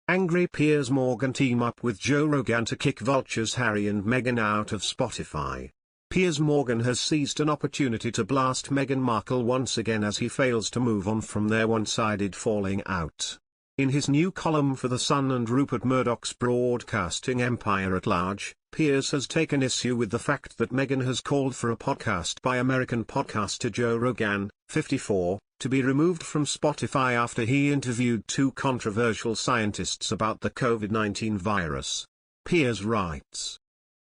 Angry Piers Morgan team up with Joe Rogan to kick Vultures Harry and Meghan out of Spotify. Piers Morgan has seized an opportunity to blast Meghan Markle once again as he fails to move on from their one-sided falling out. In his new column for the Sun and Rupert Murdoch's broadcasting empire at large, Piers has taken issue with the fact that Meghan has called for a podcast by American podcaster Joe Rogan, 54, to be removed from Spotify after he interviewed two controversial scientists about the COVID-19 virus. Piers writes,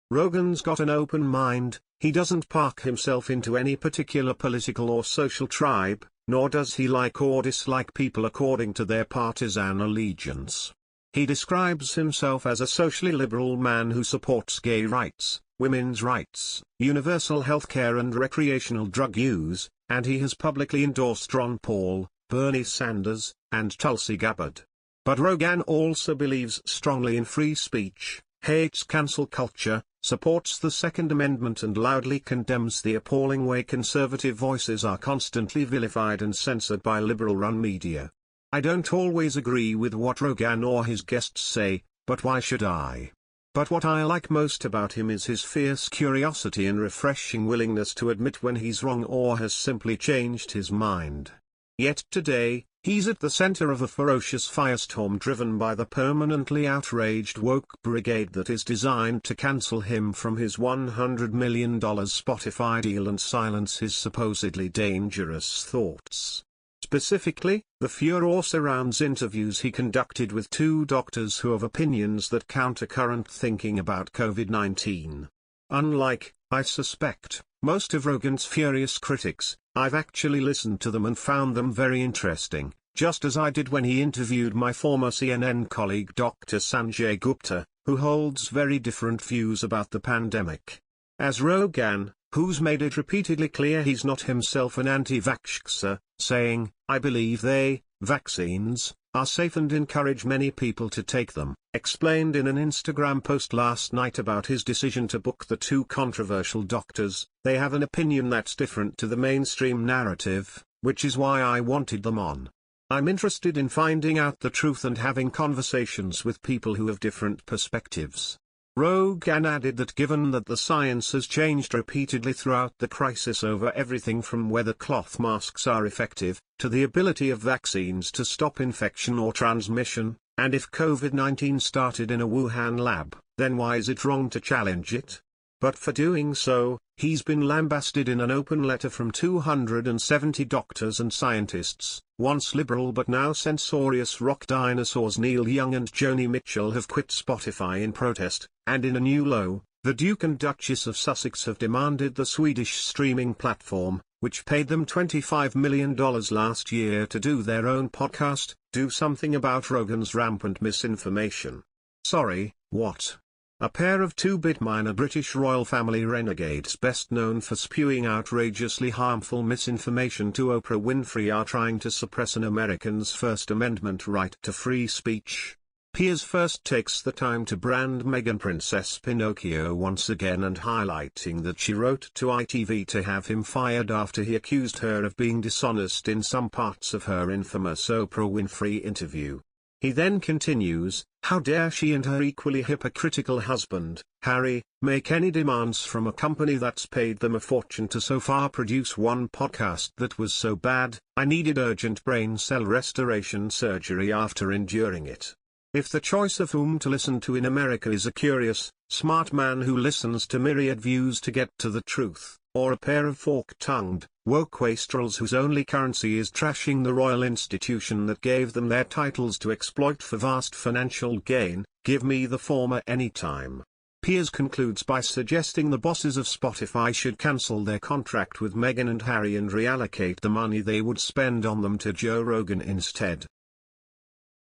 "Rogan's got an open mind, he doesn't park himself into any particular political or social tribe, nor does he like or dislike people according to their partisan allegiance. He describes himself as a socially liberal man who supports gay rights, women's rights, universal healthcare and recreational drug use, and he has publicly endorsed Ron Paul, Bernie Sanders, and Tulsi Gabbard. But Rogan also believes strongly in free speech, hates cancel culture, supports the Second Amendment and loudly condemns the appalling way conservative voices are constantly vilified and censored by liberal-run media. I don't always agree with what Rogan or his guests say, but why should I? But what I like most about him is his fierce curiosity and refreshing willingness to admit when he's wrong or has simply changed his mind. Yet today, he's at the center of a ferocious firestorm driven by the permanently outraged woke brigade that is designed to cancel him from his $100 million Spotify deal and silence his supposedly dangerous thoughts. Specifically, the furor surrounds interviews he conducted with two doctors who have opinions that counter current thinking about COVID-19. Unlike, I suspect, most of Rogan's furious critics, I've actually listened to them and found them very interesting, just as I did when he interviewed my former CNN colleague Dr. Sanjay Gupta, who holds very different views about the pandemic. As Rogan, who's made it repeatedly clear he's not himself an anti-vaxxer, saying, I believe vaccines, are safe and encourage many people to take them, explained in an Instagram post last night about his decision to book the two controversial doctors. They have an opinion that's different to the mainstream narrative, which is why I wanted them on. I'm interested in finding out the truth and having conversations with people who have different perspectives. Rogan added that given that the science has changed repeatedly throughout the crisis over everything from whether cloth masks are effective, to the ability of vaccines to stop infection or transmission, and if COVID-19 started in a Wuhan lab, then why is it wrong to challenge it? But for doing so, he's been lambasted in an open letter from 270 doctors and scientists. Once liberal but now censorious rock dinosaurs Neil Young and Joni Mitchell have quit Spotify in protest, and in a new low, the Duke and Duchess of Sussex have demanded the Swedish streaming platform, which paid them $25 million last year to do their own podcast, do something about Rogan's rampant misinformation. Sorry, what? A pair of two-bit minor British royal family renegades best known for spewing outrageously harmful misinformation to Oprah Winfrey are trying to suppress an American's First Amendment right to free speech. Piers first takes the time to brand Meghan Princess Pinocchio once again and highlighting that she wrote to ITV to have him fired after he accused her of being dishonest in some parts of her infamous Oprah Winfrey interview. He then continues, how dare she and her equally hypocritical husband, Harry, make any demands from a company that's paid them a fortune to so far produce one podcast that was so bad, I needed urgent brain cell restoration surgery after enduring it. If the choice of whom to listen to in America is a curious, smart man who listens to myriad views to get to the truth, or a pair of fork-tongued, woke wastrels whose only currency is trashing the royal institution that gave them their titles to exploit for vast financial gain, give me the former anytime. Piers concludes by suggesting the bosses of Spotify should cancel their contract with Meghan and Harry and reallocate the money they would spend on them to Joe Rogan instead.